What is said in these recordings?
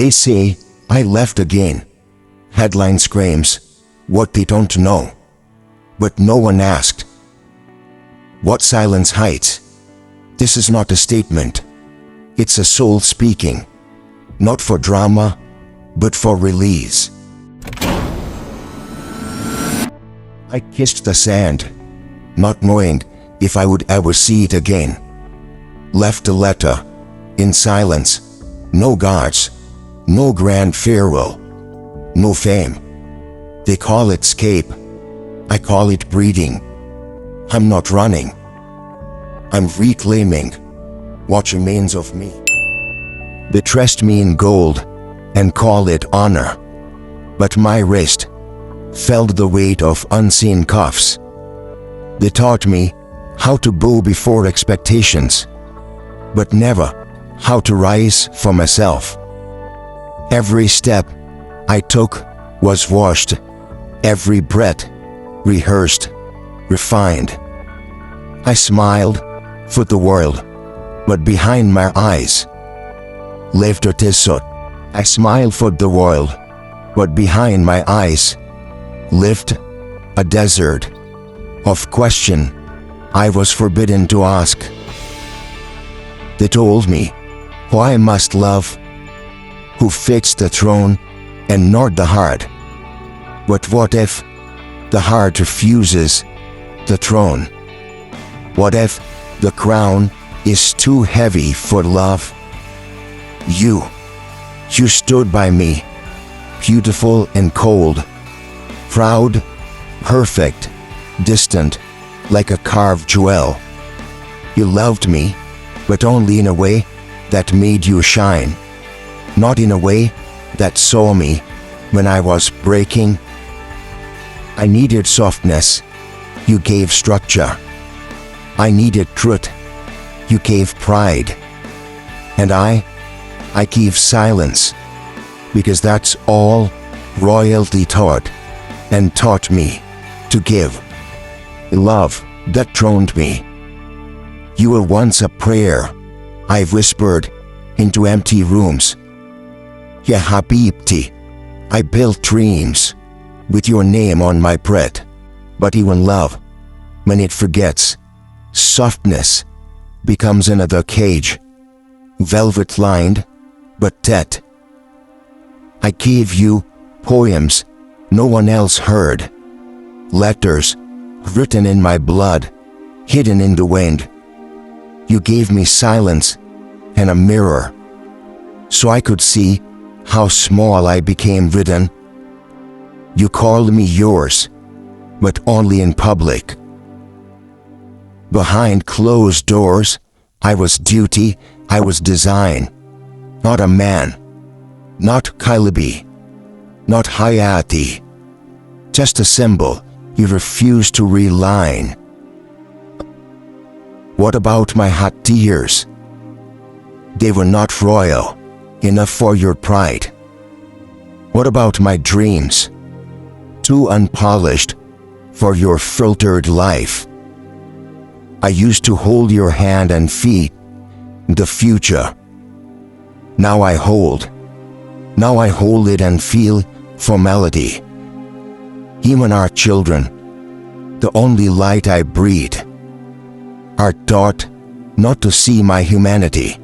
They say I left again. Headline screams what they don't know. But no one asked what silence hides. This is not a statement. It's a soul speaking, not for drama, but for release. I kissed the sand, not knowing if I would ever see it again. Left a letter, in silence, no guards, no grand farewell, no fame. They call it escape, I call it breathing. I'm not running, I'm reclaiming what remains of me. They dressed me in gold and call it honor, but my wrist felt the weight of unseen cuffs. They taught me how to bow before expectations, but never how to rise for myself. Every step I took was washed, every breath rehearsed, refined. I smiled for the world, but behind my eyes lived a desert. I smiled for the world, but behind my eyes lived a desert of question I was forbidden to ask. They told me who I must love, who fits the throne and not the heart. But what if the heart refuses the throne? What if the crown is too heavy for love? You stood by me, beautiful and cold, proud, perfect, distant, like a carved jewel. You loved me, but only in a way that made you shine, not in a way that saw me when I was breaking. I needed softness, you gave structure. I needed truth, you gave pride. And I gave silence, because that's all royalty taught, and taught me to give. Love that throned me. You were once a prayer I whispered into empty rooms. Ya Habibti, I built dreams with your name on my breath. But even love, when it forgets, softness becomes another cage, velvet lined but dead. I gave you poems no one else heard, letters written in my blood, hidden in the wind. You gave me silence and a mirror, so I could see how small I became written. You called me yours, but only in public. Behind closed doors, I was duty, I was design, not a man, not Kailabi, not Hayati, just a symbol you refused to realign. What about my hot tears? They were not royal enough for your pride. What about my dreams? Too unpolished for your filtered life. I used to hold your hand and feed the future. Now I hold it and feel formality. Even our children, the only light I breathe, are taught not to see my humanity.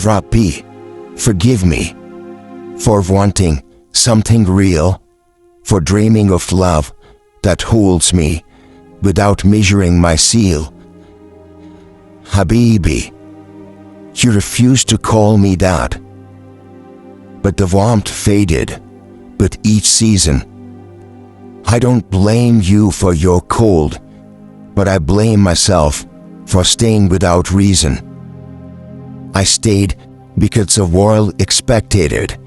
Rabbi, forgive me for wanting something real, for dreaming of love that holds me without measuring my seal. Habibi, you refused to call me that. But the warmth faded with each season. I don't blame you for your cold, but I blame myself for staying without reason. I stayed because the world expected it,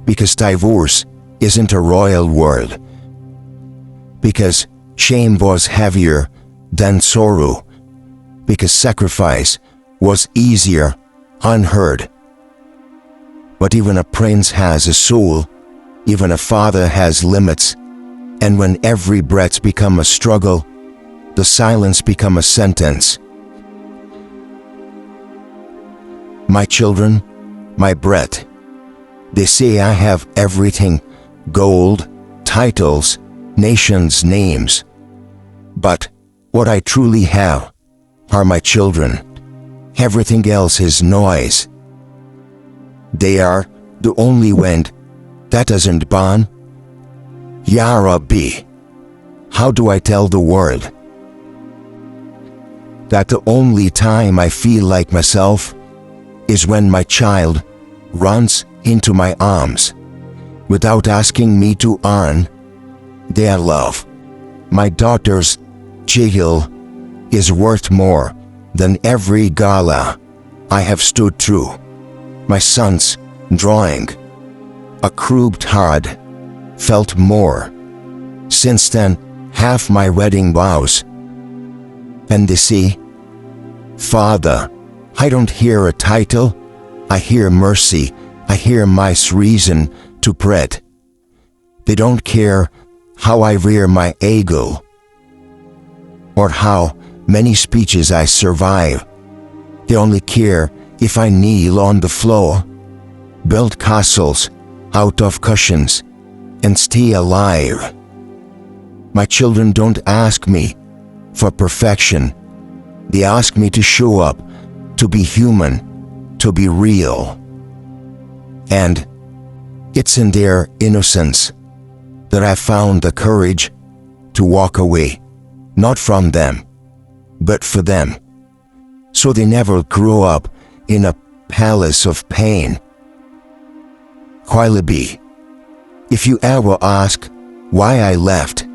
because divorce isn't a royal world, because shame was heavier than sorrow, because sacrifice was easier unheard. But even a prince has a soul, even a father has limits, and when every breath becomes a struggle, the silence becomes a sentence. My children my breath. They say I have everything: gold, titles, nations' names. But what I truly have are my children. Everything else is noise. They are the only wind that doesn't burn. Ya Rabbi, how do I tell the world that the only time I feel like myself is when my child runs into my arms without asking me to earn their love? My daughter's jail is worth more than every gala I have stood through. My son's drawing, a crude hard, felt more. Since then, half my wedding vows. And they say, Father, I don't hear a title, I hear mercy, I hear my reason to pray. They don't care how I rear my ego, or how many speeches I survive. They only care if I kneel on the floor, build castles out of cushions, and stay alive. My children don't ask me for perfection. They ask me to show up, to be human, to be real. And it's in their innocence that I found the courage to walk away, not from them, but for them, so they never grow up in a palace of pain. Quailby, if you ever ask why I left,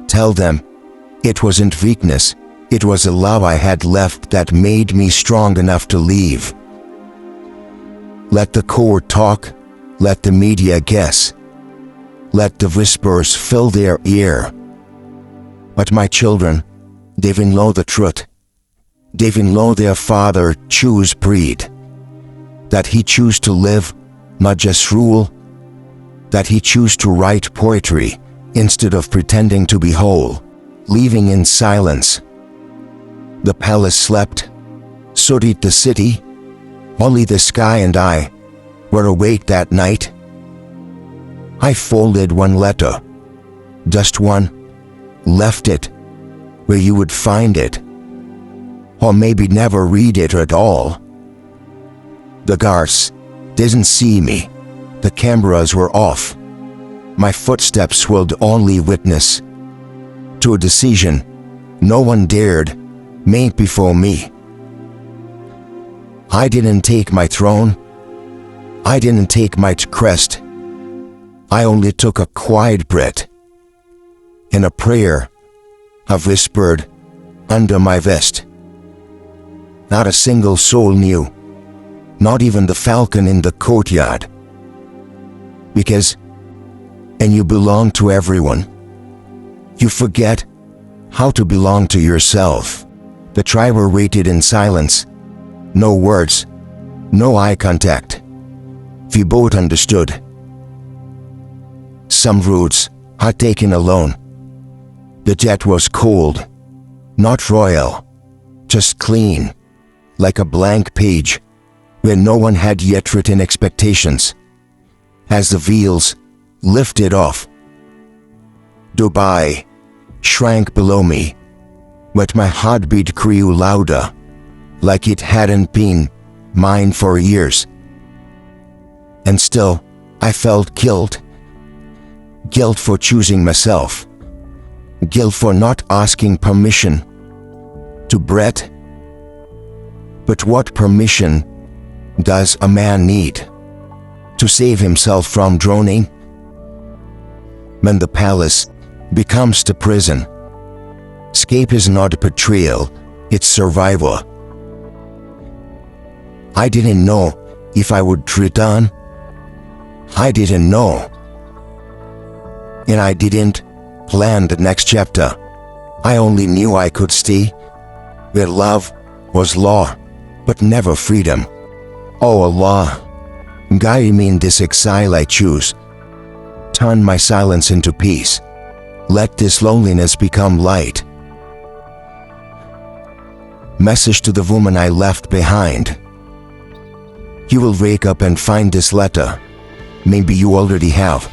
tell them it wasn't weakness, it was a love I had left that made me strong enough to leave. Let the court talk, let the media guess, let the whispers fill their ear. But my children, they've know the truth. They've know their father choose breed, that he choose to live, not just rule, that he choose to write poetry instead of pretending to be whole, leaving in silence. The palace slept, so did the city. Only the sky and I were awake that night. I folded one letter, just one, left it where you would find it, or maybe never read it at all. The guards didn't see me. The cameras were off. My footsteps were the only witness to a decision no one dared make before me. I didn't take my throne. I didn't take my crest. I only took a quiet breath. In a prayer, I whispered under my vest. Not a single soul knew, not even the falcon in the courtyard. Because, and you belong to everyone, you forget how to belong to yourself. The driver waited in silence. No words, no eye contact. We both understood. Some routes are taken alone. The jet was cold, not royal, just clean, like a blank page where no one had yet written expectations. As the wheels lifted off, Dubai shrank below me, but my heartbeat grew louder, like it hadn't been mine for years. And still, I felt guilt. Guilt for choosing myself. Guilt for not asking permission to breathe. But what permission does a man need to save himself from drowning? When the palace becomes the prison, escape is not a betrayal, it's survival. I didn't know if I would return. I didn't know. And I didn't plan the next chapter. I only knew I could stay where love was law, but never freedom. Oh Allah, guide me in this exile I choose. Turn my silence into peace. Let this loneliness become light. Message to the woman I left behind. You will wake up and find this letter. Maybe you already have.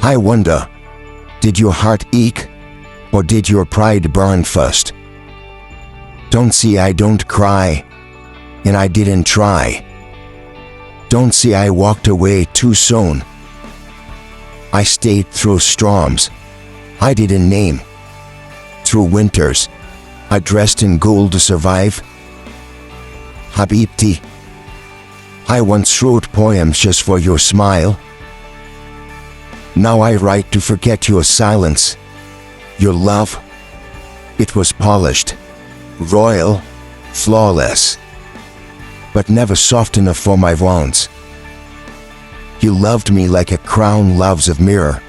I wonder, did your heart ache, or did your pride burn first? Don't see I don't cry, and I didn't try. Don't see I walked away too soon. I stayed through storms I didn't name. Through winters I dressed in gold to survive. Habibti, I once wrote poems just for your smile. Now I write to forget your silence. Your love, it was polished, royal, flawless, but never soft enough for my wounds. You loved me like a crown loves a mirror.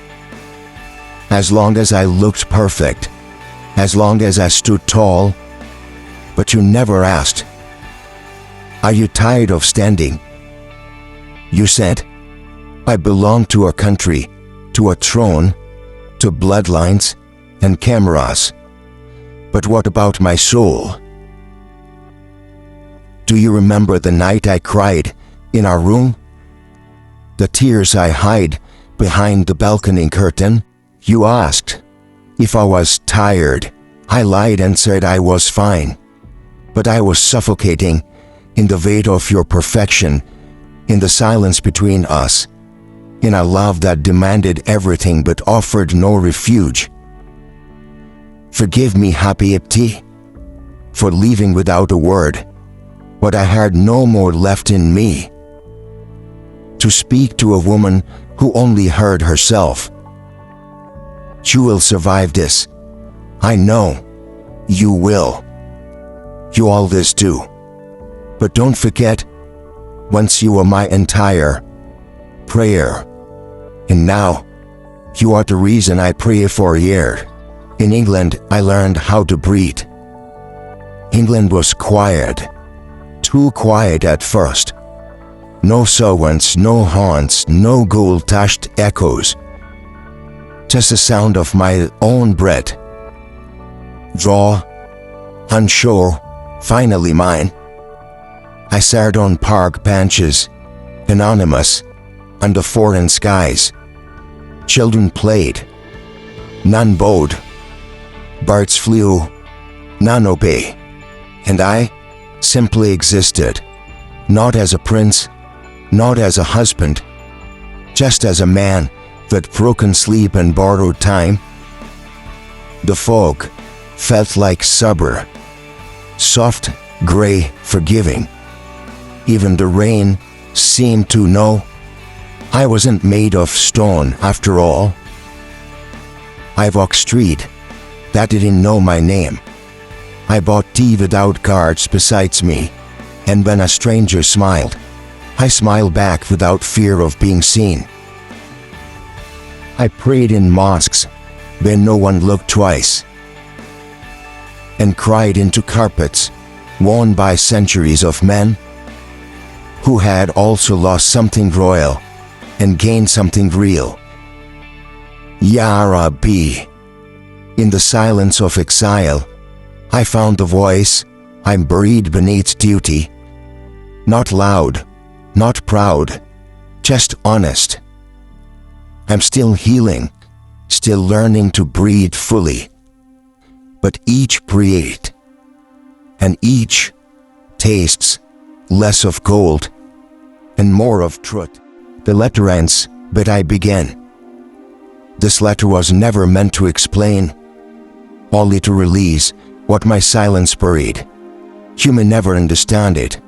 As long as I looked perfect, as long as I stood tall, but you never asked, are you tired of standing? You said, I belong to a country, to a throne, to bloodlines and cameras. But what about my soul? Do you remember the night I cried in our room? The tears I hide behind the balcony curtain? You asked if I was tired. I lied and said I was fine. But I was suffocating in the weight of your perfection, in the silence between us, in a love that demanded everything but offered no refuge. Forgive me, Habibti, for leaving without a word, what I had no more left in me. To speak to a woman who only heard herself. You will survive this. I know. You will. You always do. But don't forget, once you were my entire prayer. And now, you are the reason I pray for a year. In England, I learned how to breathe. England was quiet. Too quiet at first. No servants, no horns, no gold-touched echoes. Just the sound of my own breath. Raw, unsure, finally mine. I sat on park benches, anonymous, under foreign skies. Children played. None bowed. Birds flew. None obeyed. And I simply existed. Not as a prince, not as a husband, just as a man with broken sleep and borrowed time. The fog felt like summer, soft, gray, forgiving. Even the rain seemed to know I wasn't made of stone after all. I walked street that didn't know my name. I bought tea without guards besides me, and when a stranger smiled, I smiled back without fear of being seen. I prayed in mosques where no one looked twice, and cried into carpets worn by centuries of men who had also lost something royal and gained something real. Ya Rabbi, in the silence of exile, I found the voice I'm buried beneath duty. Not loud, not proud, just honest. I'm still healing, still learning to breathe fully. But each breath and each tastes less of gold and more of truth. The letter ends, but I begin. This letter was never meant to explain, only to release what my silence buried. You may never understand it,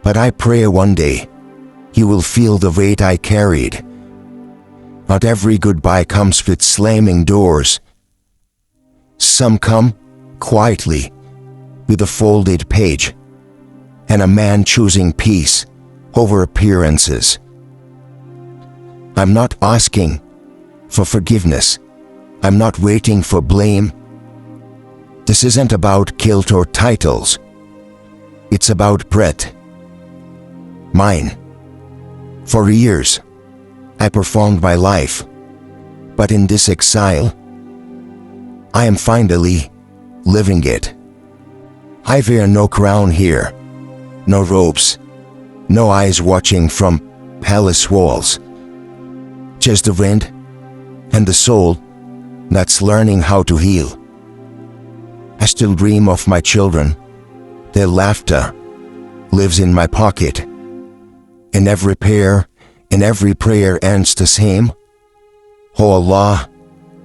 but I pray one day you will feel the weight I carried. Not every goodbye comes with slamming doors. Some come quietly, with a folded page, and a man choosing peace over appearances. I'm not asking for forgiveness. I'm not waiting for blame. This isn't about guilt or titles. It's about breath. Mine. For years, I performed my life, but in this exile, I am finally living it. I wear no crown here, no robes, no eyes watching from palace walls. Just the wind and the soul that's learning how to heal. I still dream of my children. Their laughter lives in my pocket. In every prayer ends the same. Oh Allah,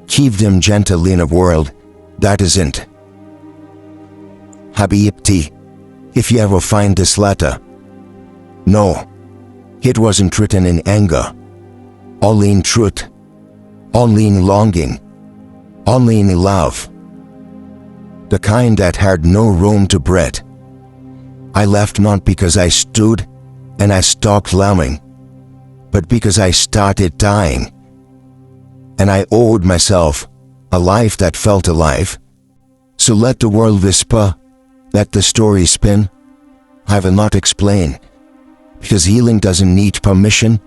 keep them gentle in a world that isn't. Habibti, if you ever find this letter, no, it wasn't written in anger, only in truth, only in longing, only in love. The kind that had no room to breathe. I left not because I stood and I stopped loving, but because I started dying. And I owed myself a life that felt alive. So let the world whisper, let the story spin. I will not explain, because healing doesn't need permission.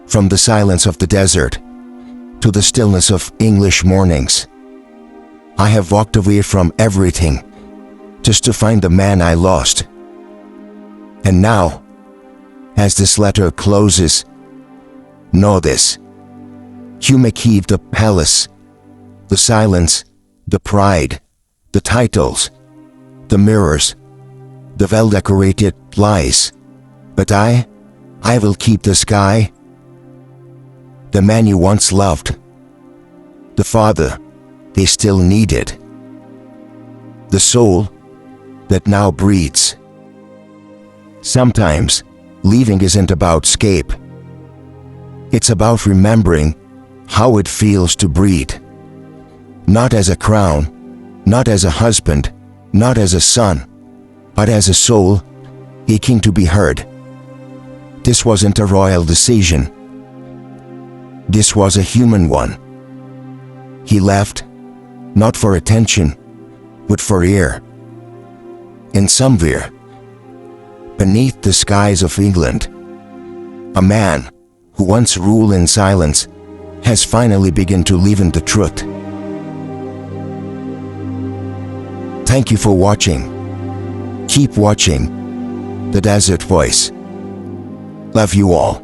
From the silence of the desert to the stillness of English mornings, I have walked away from everything just to find the man I lost. And now, as this letter closes, know this. You may keep the palace, the silence, the pride, the titles, the mirrors, the well-decorated lies, but I will keep the sky, the man you once loved, the father they still needed, the soul that now breathes. Sometimes, leaving isn't about escape. It's about remembering how it feels to breathe. Not as a crown, not as a husband, not as a son, but as a soul aching to be heard. This wasn't a royal decision. This was a human one. He left, not for attention, but for air. And somewhere, beneath the skies of England, a man who once ruled in silence has finally begun to live in the truth. Thank you for watching. Keep watching The Desert Voice. Love you all.